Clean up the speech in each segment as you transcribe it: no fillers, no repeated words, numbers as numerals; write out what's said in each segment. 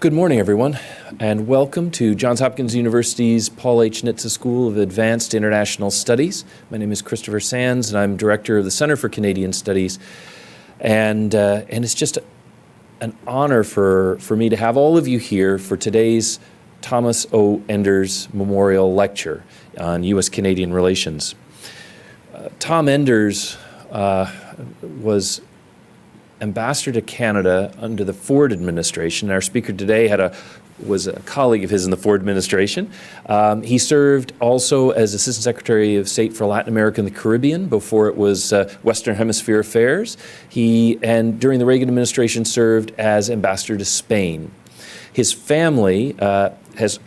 Good morning, everyone, and welcome to Johns Hopkins University's Paul H. Nitze School of Advanced International Studies. My name is Christopher Sands, and I'm Director of the Center for Canadian Studies. And it's just an honor for me to have all of you here for today's Thomas O. Enders Memorial Lecture on U.S.-Canadian relations. Tom Enders was ambassador to Canada under the Ford administration. Our speaker today was a colleague of his in the Ford administration. He served also as Assistant Secretary of State for Latin America and the Caribbean before it was Western Hemisphere Affairs. And during the Reagan administration, served as ambassador to Spain. His family has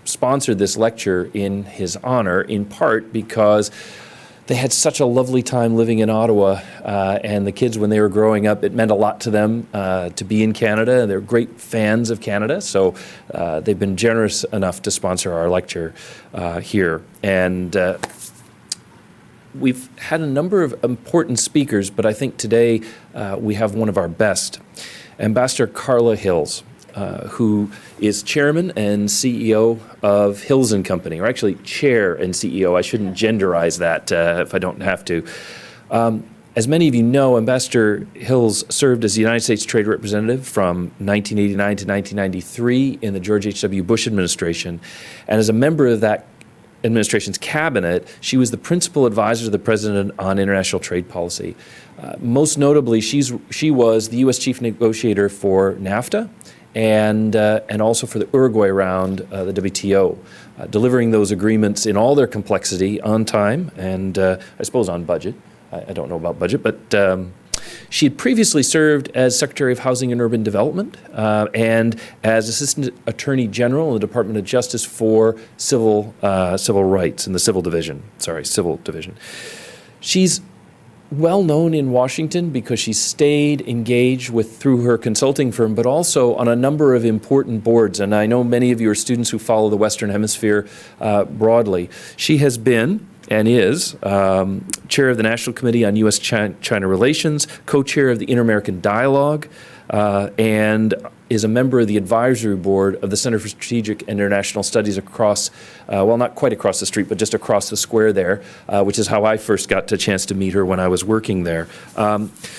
sponsored this lecture in his honor, in part because they had such a lovely time living in Ottawa, and the kids, when they were growing up, it meant a lot to them to be in Canada. They're great fans of Canada, so they've been generous enough to sponsor our lecture here. And we've had a number of important speakers, but I think today we have one of our best, Ambassador Carla Hills, who is chairman and CEO of Hills & Company, or actually chair and CEO. I shouldn't genderize that if I don't have to. As many of you know, Ambassador Hills served as the United States Trade Representative from 1989 to 1993 in the George H.W. Bush administration. And as a member of that administration's cabinet, she was the principal advisor to the president on international trade policy. Most notably, she was the U.S. chief negotiator for NAFTA, and also for the Uruguay round, the WTO, delivering those agreements in all their complexity on time and I suppose on budget. I don't know about budget, but she had previously served as Secretary of Housing and Urban Development and as Assistant Attorney General in the Department of Justice for Civil Rights in the Civil Division. She's well known in Washington because she stayed engaged through her consulting firm, but also on a number of important boards. And I know many of you are students who follow the Western Hemisphere broadly. She has been and is chair of the National Committee on U.S.-China Relations, co-chair of the Inter-American Dialogue, and is a member of the advisory board of the Center for Strategic and International Studies across, well, not quite across the street, but just across the square there, which is how I first got the chance to meet her when I was working there.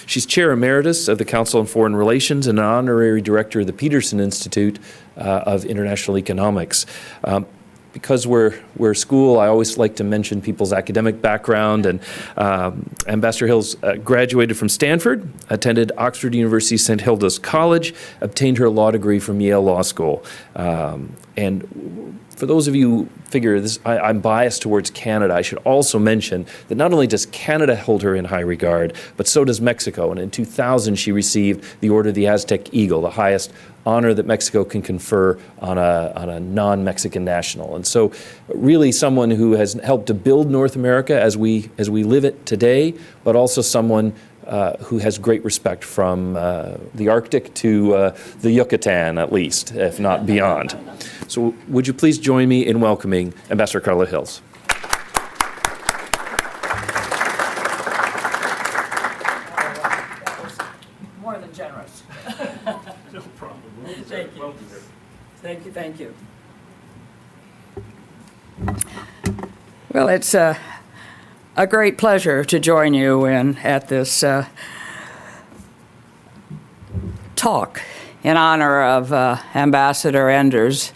She's chair emeritus of the Council on Foreign Relations and an honorary director of the Peterson Institute of International Economics. Because we're a school, I always like to mention people's academic background, and Ambassador Hills graduated from Stanford, attended Oxford University St. Hilda's College, obtained her law degree from Yale Law School. And for those of you who figure this, I'm biased towards Canada, I should also mention that not only does Canada hold her in high regard, but so does Mexico. And in 2000, she received the Order of the Aztec Eagle, the highest honor that Mexico can confer on a non-Mexican national. And so really someone who has helped to build North America as we live it today, but also someone who has great respect from the Arctic to the Yucatan, at least, if not beyond. So would you please join me in welcoming Ambassador Carla Hills. More than generous. No problem. Thank you. Thank you. Well, it's a great pleasure to join you at this talk in honor of Ambassador Enders.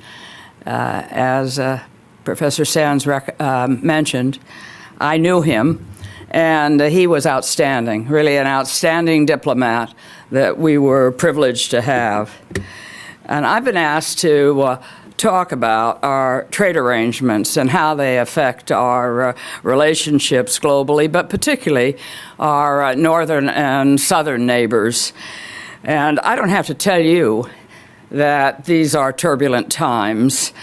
As Professor Sands mentioned, I knew him, and he was outstanding, really an outstanding diplomat that we were privileged to have. And I've been asked to talk about our trade arrangements and how they affect our relationships globally, but particularly our northern and southern neighbors. And I don't have to tell you that these are turbulent times,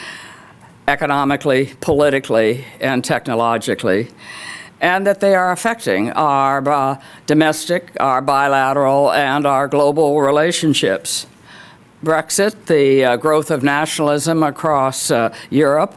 economically, politically, and technologically, and that they are affecting our domestic, our bilateral, and our global relationships. Brexit, the growth of nationalism across Europe,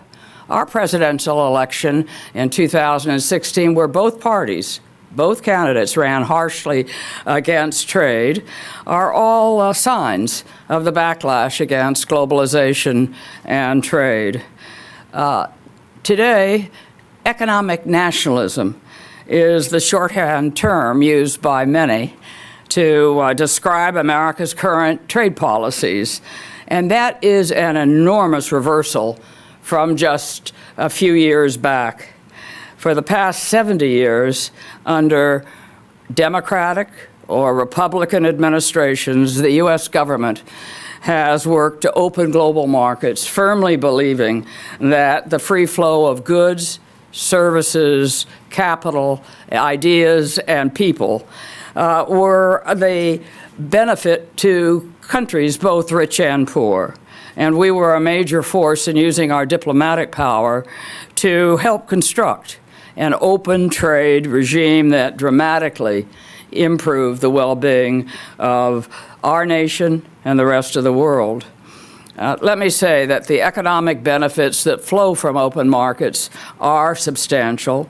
our presidential election in 2016, where both parties both candidates ran harshly against trade, are all signs of the backlash against globalization and trade. Today, economic nationalism is the shorthand term used by many to describe America's current trade policies. And that is an enormous reversal from just a few years back. For the past 70 years, under Democratic or Republican administrations, the U.S. government has worked to open global markets, firmly believing that the free flow of goods, services, capital, ideas, and people were the benefit to countries both rich and poor. And we were a major force in using our diplomatic power to help construct an open trade regime that dramatically improved the well-being of our nation and the rest of the world. Let me say that the economic benefits that flow from open markets are substantial.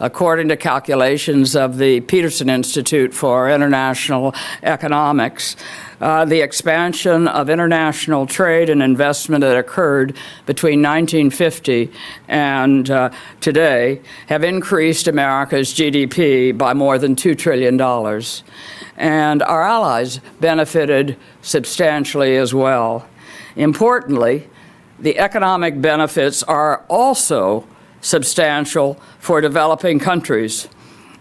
According to calculations of the Peterson Institute for International Economics, the expansion of international trade and investment that occurred between 1950 and today have increased America's GDP by more than $2 trillion. And our allies benefited substantially as well. Importantly, the economic benefits are also substantial for developing countries.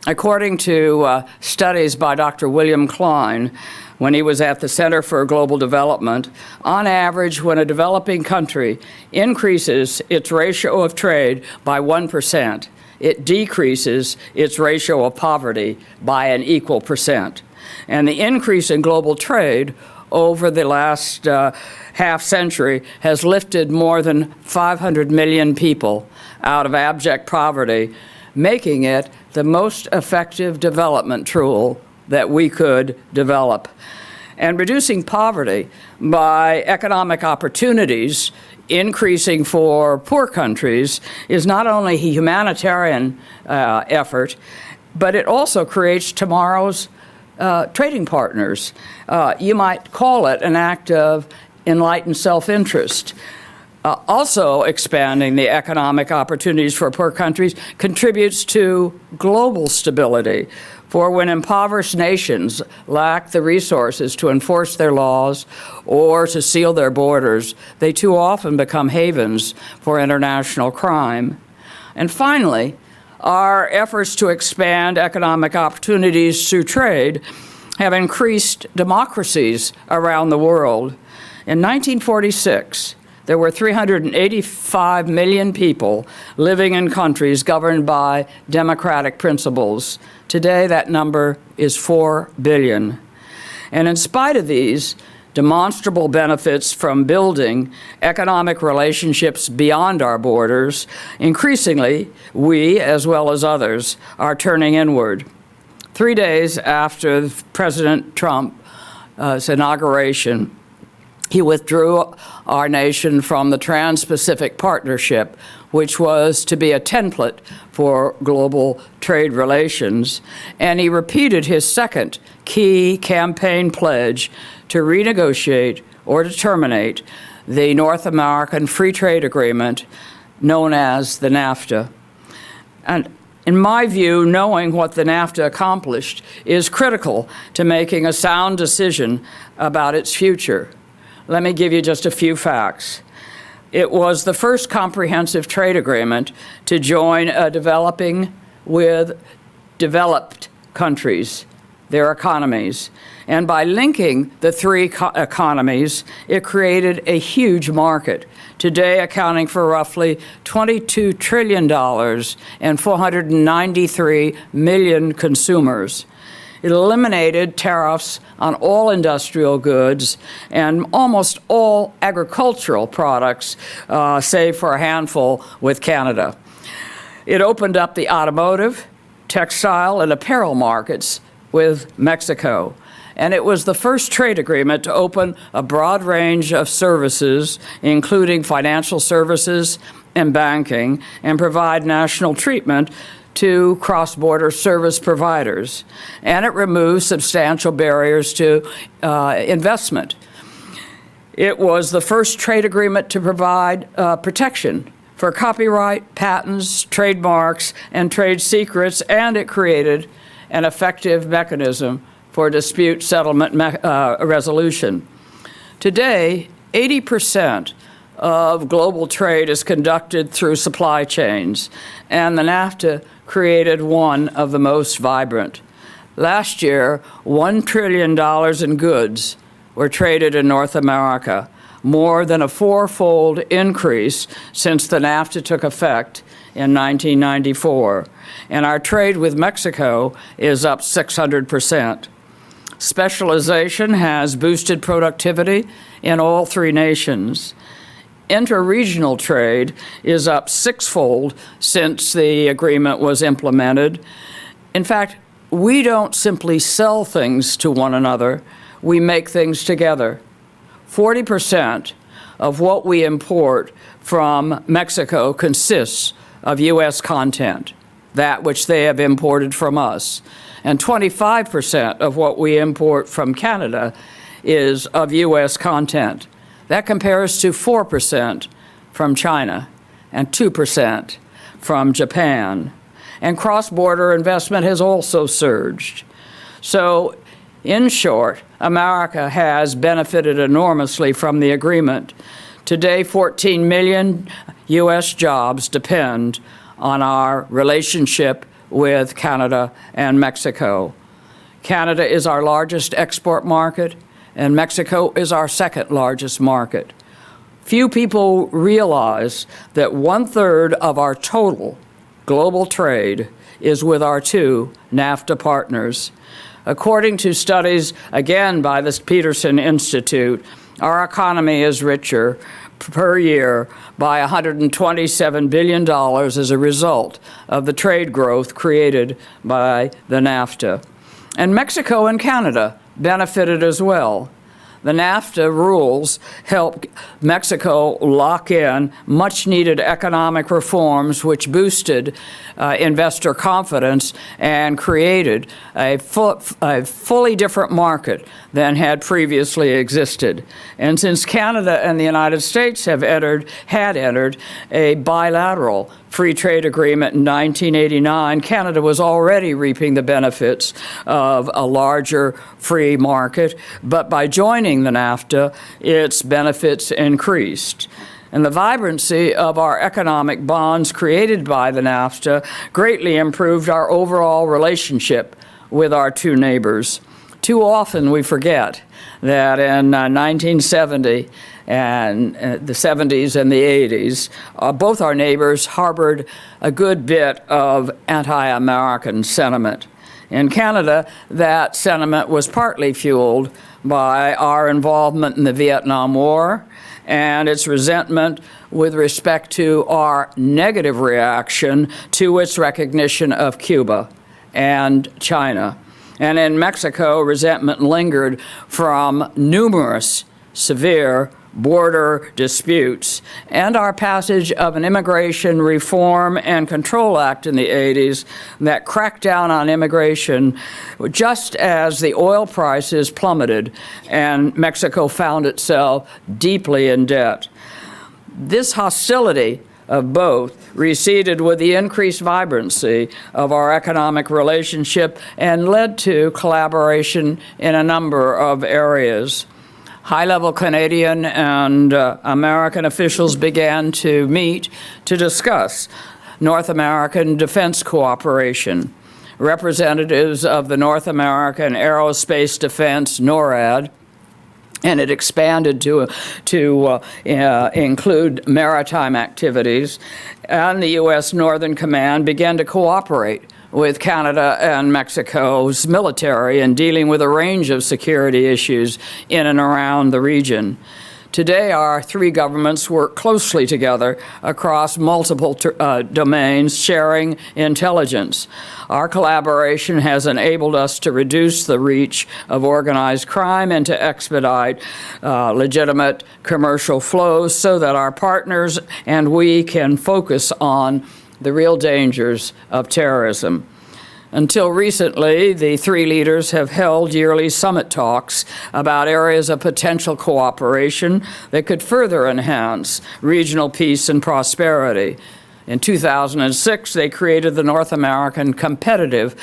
According to studies by Dr. William Klein, when he was at the Center for Global Development, on average, when a developing country increases its ratio of trade by 1%, it decreases its ratio of poverty by an equal percent. And the increase in global trade over the last half century has lifted more than 500 million people out of abject poverty, making it the most effective development tool that we could develop. And reducing poverty by economic opportunities increasing for poor countries is not only a humanitarian effort, but it also creates tomorrow's trading partners. You might call it an act of enlightened self-interest. Also expanding the economic opportunities for poor countries contributes to global stability. For when impoverished nations lack the resources to enforce their laws or to seal their borders, they too often become havens for international crime. And finally, our efforts to expand economic opportunities through trade have increased democracies around the world. In 1946, there were 385 million people living in countries governed by democratic principles. Today, that number is 4 billion. And in spite of these demonstrable benefits from building economic relationships beyond our borders, increasingly, we, as well as others, are turning inward. 3 days after President Trump's inauguration, he withdrew our nation from the Trans-Pacific Partnership, which was to be a template for global trade relations, and he repeated his second key campaign pledge to renegotiate or to terminate the North American Free Trade Agreement known as the NAFTA. And in my view, knowing what the NAFTA accomplished is critical to making a sound decision about its future. Let me give you just a few facts. It was the first comprehensive trade agreement to join developing with developed countries, their economies. And by linking the three economies, it created a huge market, today accounting for roughly $22 trillion and 493 million consumers. It eliminated tariffs on all industrial goods and almost all agricultural products, save for a handful with Canada. It opened up the automotive, textile, and apparel markets with Mexico. And it was the first trade agreement to open a broad range of services, including financial services and banking, and provide national treatment to cross-border service providers, and it removes substantial barriers to investment. It was the first trade agreement to provide protection for copyright, patents, trademarks, and trade secrets, and it created an effective mechanism for dispute settlement resolution. Today, 80% of global trade is conducted through supply chains, and the NAFTA created one of the most vibrant. Last year, $1 trillion in goods were traded in North America, more than a four-fold increase since the NAFTA took effect in 1994. And our trade with Mexico is up 600%. Specialization has boosted productivity in all three nations. Interregional trade is up sixfold since the agreement was implemented. In fact, we don't simply sell things to one another, we make things together. 40% of what we import from Mexico consists of U.S. content, that which they have imported from us. And 25% of what we import from Canada is of U.S. content. That compares to 4% from China and 2% from Japan. And cross-border investment has also surged. So, in short, America has benefited enormously from the agreement. Today, 14 million U.S. jobs depend on our relationship with Canada and Mexico. Canada is our largest export market, and Mexico is our second largest market. Few people realize that 1/3 of our total global trade is with our two NAFTA partners. According to studies, again by the Peterson Institute, our economy is richer per year by $127 billion as a result of the trade growth created by the NAFTA. And Mexico and Canada benefited as well. The NAFTA rules helped Mexico lock in much-needed economic reforms which boosted investor confidence and created a fully different market than had previously existed. And since Canada and the United States had entered a bilateral free trade agreement in 1989, Canada was already reaping the benefits of a larger free market, but by joining the NAFTA, its benefits increased. And the vibrancy of our economic bonds created by the NAFTA greatly improved our overall relationship with our two neighbors. Too often we forget that in 1970 and the 70s and the 80s, both our neighbors harbored a good bit of anti-American sentiment. In Canada, that sentiment was partly fueled by our involvement in the Vietnam War and its resentment with respect to our negative reaction to its recognition of Cuba and China. And in Mexico, resentment lingered from numerous severe border disputes and our passage of an Immigration Reform and Control Act in the 80s that cracked down on immigration just as the oil prices plummeted and Mexico found itself deeply in debt. This hostility of both receded with the increased vibrancy of our economic relationship and led to collaboration in a number of areas. High-level Canadian and American officials began to meet to discuss North American defense cooperation. Representatives of the North American Aerospace Defense, NORAD, and it expanded to include maritime activities, and the U.S. Northern Command began to cooperate with Canada and Mexico's military in dealing with a range of security issues in and around the region. Today, our three governments work closely together across multiple domains, sharing intelligence. Our collaboration has enabled us to reduce the reach of organized crime and to expedite legitimate commercial flows so that our partners and we can focus on the real dangers of terrorism. Until recently, the three leaders have held yearly summit talks about areas of potential cooperation that could further enhance regional peace and prosperity. In 2006, they created the North American Competitive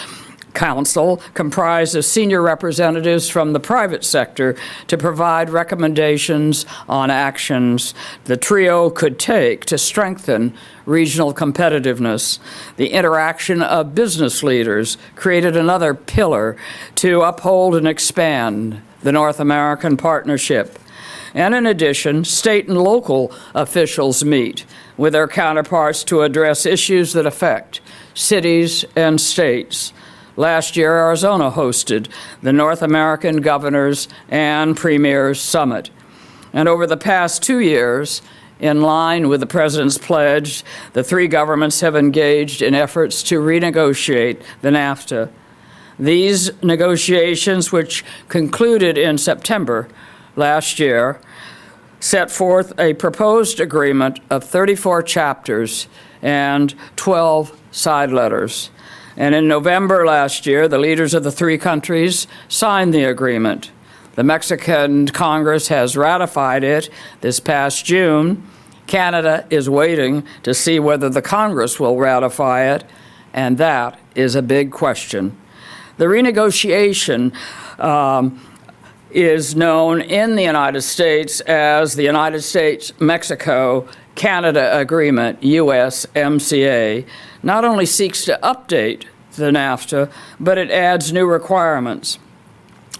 Council, comprised of senior representatives from the private sector, to provide recommendations on actions the trio could take to strengthen regional competitiveness. The interaction of business leaders created another pillar to uphold and expand the North American partnership. And in addition, state and local officials meet with their counterparts to address issues that affect cities and states. Last year, Arizona hosted the North American Governors and Premiers Summit. And over the past 2 years, in line with the President's pledge, the three governments have engaged in efforts to renegotiate the NAFTA. These negotiations, which concluded in September last year, set forth a proposed agreement of 34 chapters and 12 side letters. And in November last year, the leaders of the three countries signed the agreement. The Mexican Congress has ratified it this past June. Canada is waiting to see whether the Congress will ratify it, and that is a big question. The renegotiation is known in the United States as the United States-Mexico-Canada Agreement, USMCA, not only seeks to update the NAFTA, but it adds new requirements.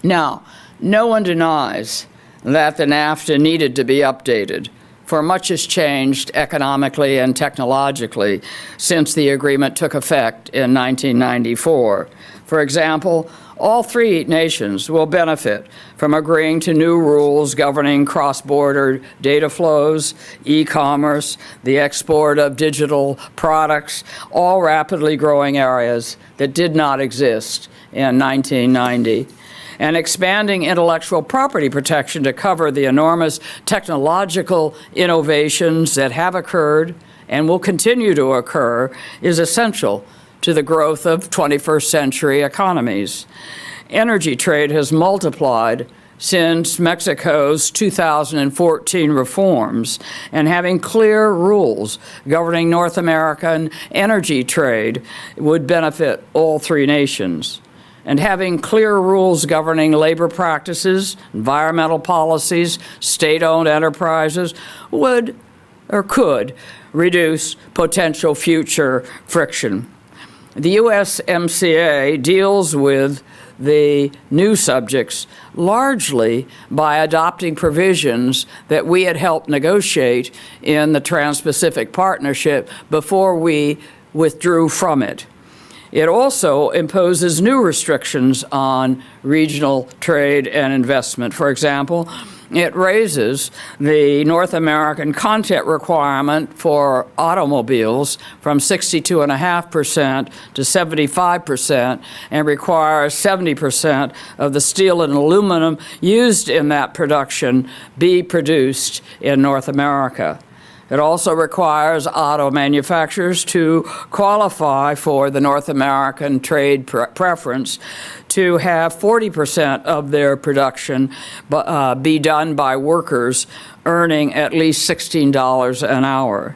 Now, no one denies that the NAFTA needed to be updated, for much has changed economically and technologically since the agreement took effect in 1994. For example, all three nations will benefit from agreeing to new rules governing cross-border data flows, e-commerce, the export of digital products, all rapidly growing areas that did not exist in 1990. And expanding intellectual property protection to cover the enormous technological innovations that have occurred and will continue to occur is essential to the growth of 21st century economies. Energy trade has multiplied since Mexico's 2014 reforms, and having clear rules governing North American energy trade would benefit all three nations. And having clear rules governing labor practices, environmental policies, state-owned enterprises would or could reduce potential future friction. The USMCA deals with the new subjects largely by adopting provisions that we had helped negotiate in the Trans-Pacific Partnership before we withdrew from it. It also imposes new restrictions on regional trade and investment. For example, it raises the North American content requirement for automobiles from 62.5% to 75% and requires 70% of the steel and aluminum used in that production be produced in North America. It also requires auto manufacturers to qualify for the North American trade preference to have 40% of their production be done by workers earning at least $16 an hour.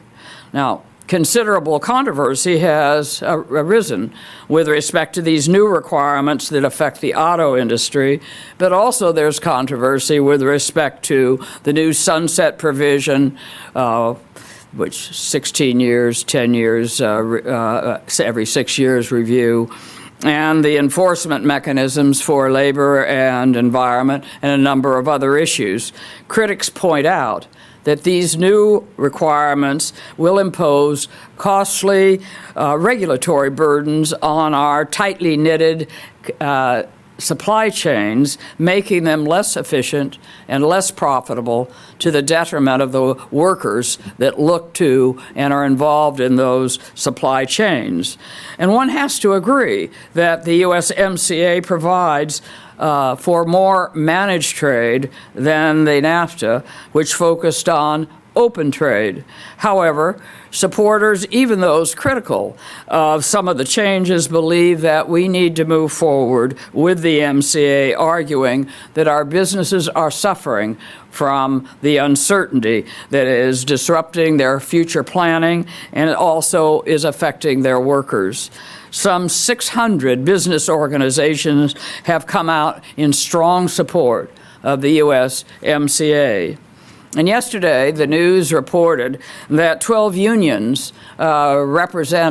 Now, considerable controversy has arisen with respect to these new requirements that affect the auto industry, but also there's controversy with respect to the new sunset provision, which 16 years, 10 years, every 6 years review, and the enforcement mechanisms for labor and environment, and a number of other issues. Critics point out that these new requirements will impose costly regulatory burdens on our tightly knitted supply chains, making them less efficient and less profitable to the detriment of the workers that look to and are involved in those supply chains. And one has to agree that the USMCA provides for more managed trade than the NAFTA, which focused on open trade. However, supporters, even those critical of some of the changes, believe that we need to move forward with the MCA, arguing that our businesses are suffering from the uncertainty that is disrupting their future planning, and it also is affecting their workers. Some 600 business organizations have come out in strong support of the USMCA. And yesterday, the news reported that 12 unions warned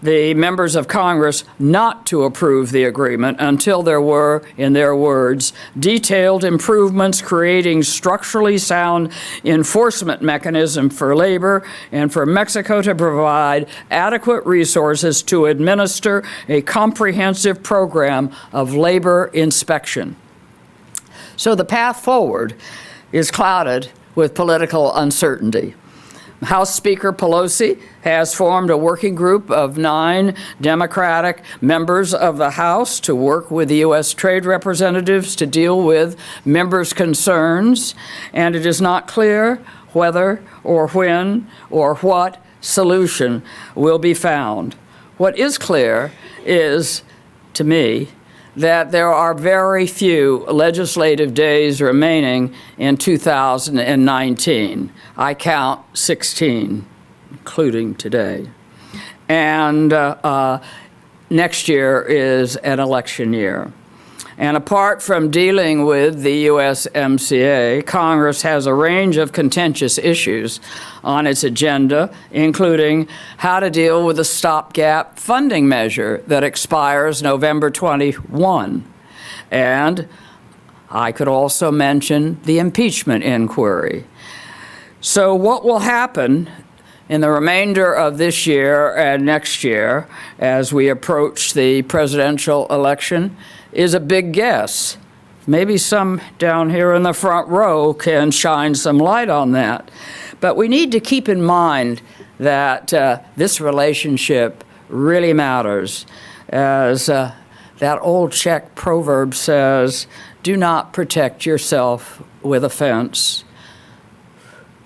the members of Congress not to approve the agreement until there were, in their words, detailed improvements creating structurally sound enforcement mechanism for labor and for Mexico to provide adequate resources to administer a comprehensive program of labor inspection. So the path forward is clouded with political uncertainty. House Speaker Pelosi has formed a working group of 9 Democratic members of the House to work with the U.S. trade representatives to deal with members' concerns, and it is not clear whether or when or what solution will be found. What is clear is, to me, that there are very few legislative days remaining in 2019. I count 16, including today. And next year is an election year. And apart from dealing with the USMCA, Congress has a range of contentious issues on its agenda, including how to deal with the stopgap funding measure that expires November 21. And I could also mention the impeachment inquiry. So what will happen in the remainder of this year and next year as we approach the presidential election is a big guess. Maybe some down here in the front row can shine some light on that. But we need to keep in mind that this relationship really matters. As that old Czech proverb says, do not protect yourself with a fence.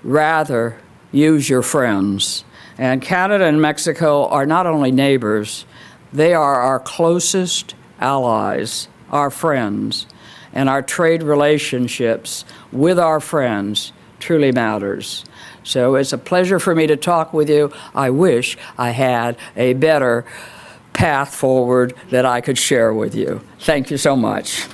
Rather, use your friends. And Canada and Mexico are not only neighbors, they are our closest allies, our friends, and our trade relationships with our friends truly matters. So it's a pleasure for me to talk with you. I wish I had a better path forward that I could share with you. Thank you so much.